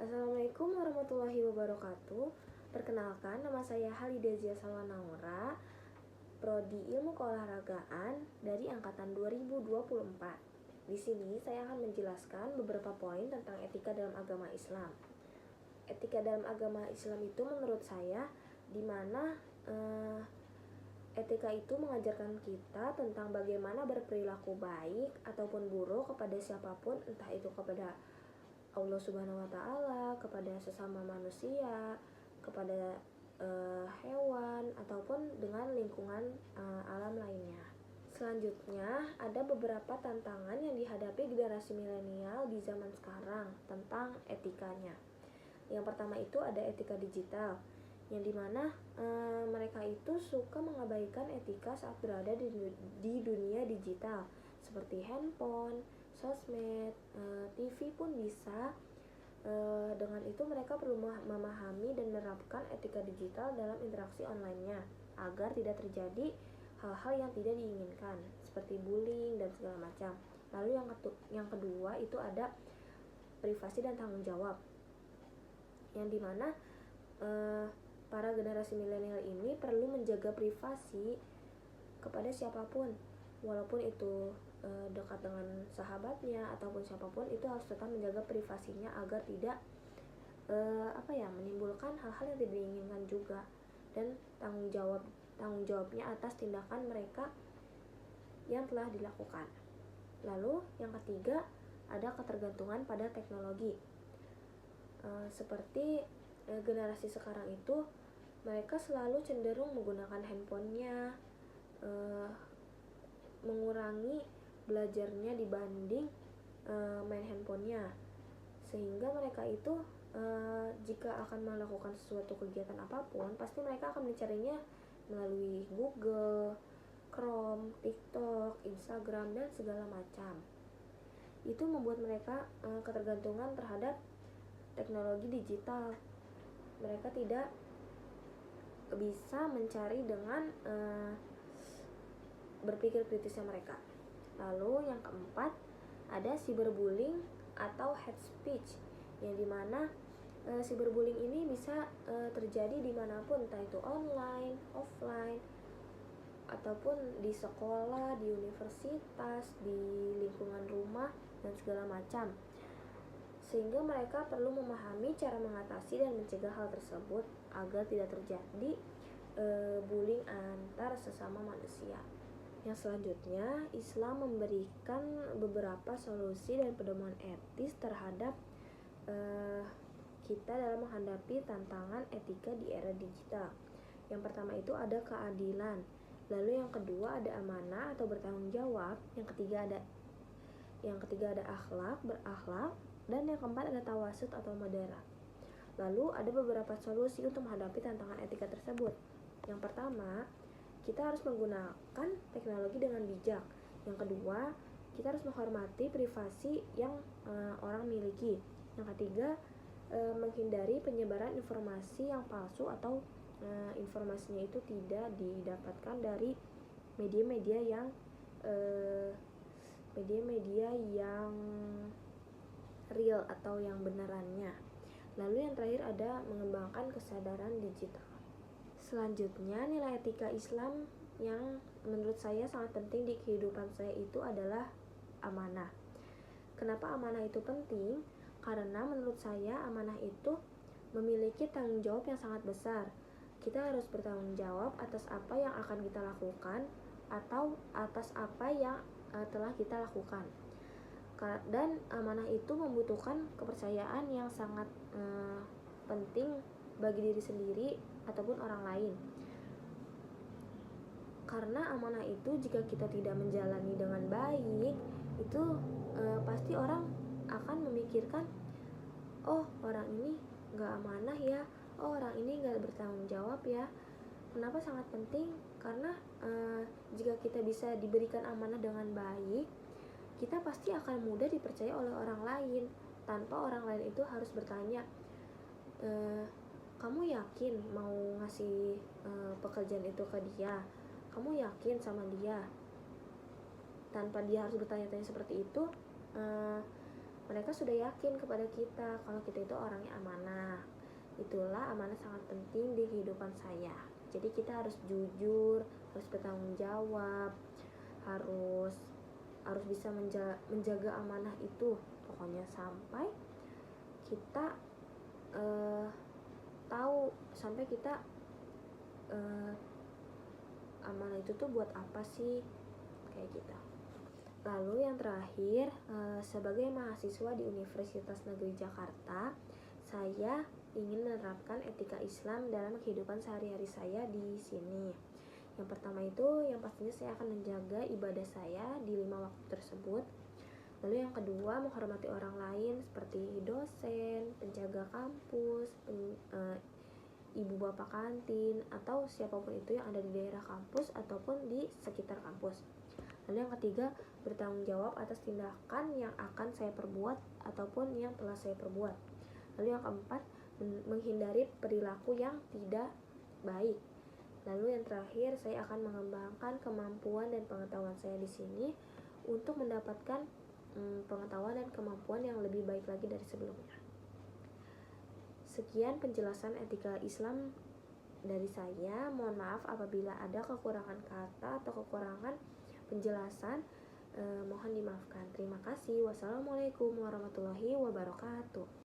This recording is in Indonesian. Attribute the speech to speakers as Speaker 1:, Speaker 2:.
Speaker 1: Assalamualaikum warahmatullahi wabarakatuh. Perkenalkan, nama saya Halida Zia Salwanaura, Prodi Ilmu Keolahragaan dari angkatan 2024. Di sini saya akan menjelaskan beberapa poin tentang etika dalam agama Islam. Etika dalam agama Islam itu menurut saya dimana etika itu mengajarkan kita tentang bagaimana berperilaku baik ataupun buruk kepada siapapun, entah itu kepada Allah Subhanahu wa Ta'ala, kepada sesama manusia, kepada hewan, ataupun dengan lingkungan alam lainnya. Selanjutnya, ada beberapa tantangan yang dihadapi generasi milenial di zaman sekarang tentang etikanya. Yang pertama itu ada etika digital, yang dimana mereka itu suka mengabaikan etika saat berada di dunia digital, seperti handphone, sosmed, TV pun bisa. Dengan itu mereka perlu memahami dan menerapkan etika digital dalam interaksi online-nya agar tidak terjadi hal-hal yang tidak diinginkan seperti bullying dan segala macam. Lalu yang kedua itu ada privasi dan tanggung jawab, yang dimana para generasi milenial ini perlu menjaga privasi kepada siapapun, walaupun itu dekat dengan sahabatnya ataupun siapapun, itu harus tetap menjaga privasinya agar tidak menimbulkan hal-hal yang tidak diinginkan juga, dan tanggung jawabnya atas tindakan mereka yang telah dilakukan. Lalu yang ketiga ada ketergantungan pada teknologi. Seperti generasi sekarang itu mereka selalu cenderung menggunakan handphonenya, mengurangi belajarnya dibanding main handphonenya, sehingga mereka itu jika akan melakukan suatu kegiatan apapun pasti mereka akan mencarinya melalui Google, Chrome, TikTok, Instagram, dan segala macam. Itu membuat mereka ketergantungan terhadap teknologi digital. Mereka tidak bisa mencari dengan berpikir kritisnya mereka. Lalu yang keempat ada cyberbullying atau hate speech, yang dimana cyberbullying ini bisa terjadi dimanapun, entah itu online, offline, ataupun di sekolah, di universitas, di lingkungan rumah, dan segala macam. Sehingga mereka perlu memahami cara mengatasi dan mencegah hal tersebut agar tidak terjadi bullying antar sesama manusia. Yang selanjutnya, Islam memberikan beberapa solusi dan pedoman etis terhadap kita dalam menghadapi tantangan etika di era digital. Yang pertama itu ada keadilan, lalu yang kedua ada amanah atau bertanggung jawab, yang ketiga ada berakhlak, dan yang keempat ada tawasud atau moderat. Lalu ada beberapa solusi untuk menghadapi tantangan etika tersebut. Yang pertama, kita harus menggunakan teknologi dengan bijak. Yang kedua, kita harus menghormati privasi yang orang miliki. Yang ketiga, menghindari penyebaran informasi yang palsu atau informasinya itu tidak didapatkan dari media-media yang real atau yang benerannya. Lalu yang terakhir ada mengembangkan kesadaran digital. Selanjutnya, nilai etika Islam yang menurut saya sangat penting di kehidupan saya itu adalah amanah. Kenapa amanah itu penting? Karena menurut saya amanah itu memiliki tanggung jawab yang sangat besar. Kita harus bertanggung jawab atas apa yang akan kita lakukan atau atas apa yang telah kita lakukan. Dan amanah itu membutuhkan kepercayaan yang sangat penting bagi diri sendiri ataupun orang lain. Karena amanah itu jika kita tidak menjalani dengan baik, itu pasti orang akan memikirkan, oh orang ini gak amanah ya, oh orang ini gak bertanggung jawab ya. Kenapa sangat penting? Karena jika kita bisa diberikan amanah dengan baik, kita pasti akan mudah dipercaya oleh orang lain, tanpa orang lain itu harus bertanya, kamu yakin mau ngasih pekerjaan itu ke dia? Kamu yakin sama dia? Tanpa dia harus bertanya-tanya seperti itu, Mereka sudah yakin kepada kita kalau kita itu orangnya amanah. Itulah amanah sangat penting di kehidupan saya. Jadi kita harus jujur, harus bertanggung jawab, harus harus bisa menjaga amanah itu. Pokoknya sampai kita tahu, sampai kita amanah itu tuh buat apa sih, kayak gitu. Lalu yang terakhir, sebagai mahasiswa di Universitas Negeri Jakarta, saya ingin menerapkan etika Islam dalam kehidupan sehari-hari saya di sini. Yang pertama itu, yang pastinya saya akan menjaga ibadah saya di 5 waktu tersebut. Lalu yang kedua, menghormati orang lain seperti dosen, penjaga kampus, ibu bapak kantin, atau siapapun itu yang ada di daerah kampus ataupun di sekitar kampus. Lalu yang ketiga, bertanggung jawab atas tindakan yang akan saya perbuat ataupun yang telah saya perbuat. Lalu yang keempat, menghindari perilaku yang tidak baik. Lalu yang terakhir, saya akan mengembangkan kemampuan dan pengetahuan saya di sini untuk mendapatkan pengetahuan dan kemampuan yang lebih baik lagi dari sebelumnya. Sekian penjelasan etika Islam dari saya. Mohon maaf apabila ada kekurangan kata atau kekurangan penjelasan, mohon dimaafkan. Terima kasih. Wassalamualaikum warahmatullahi wabarakatuh.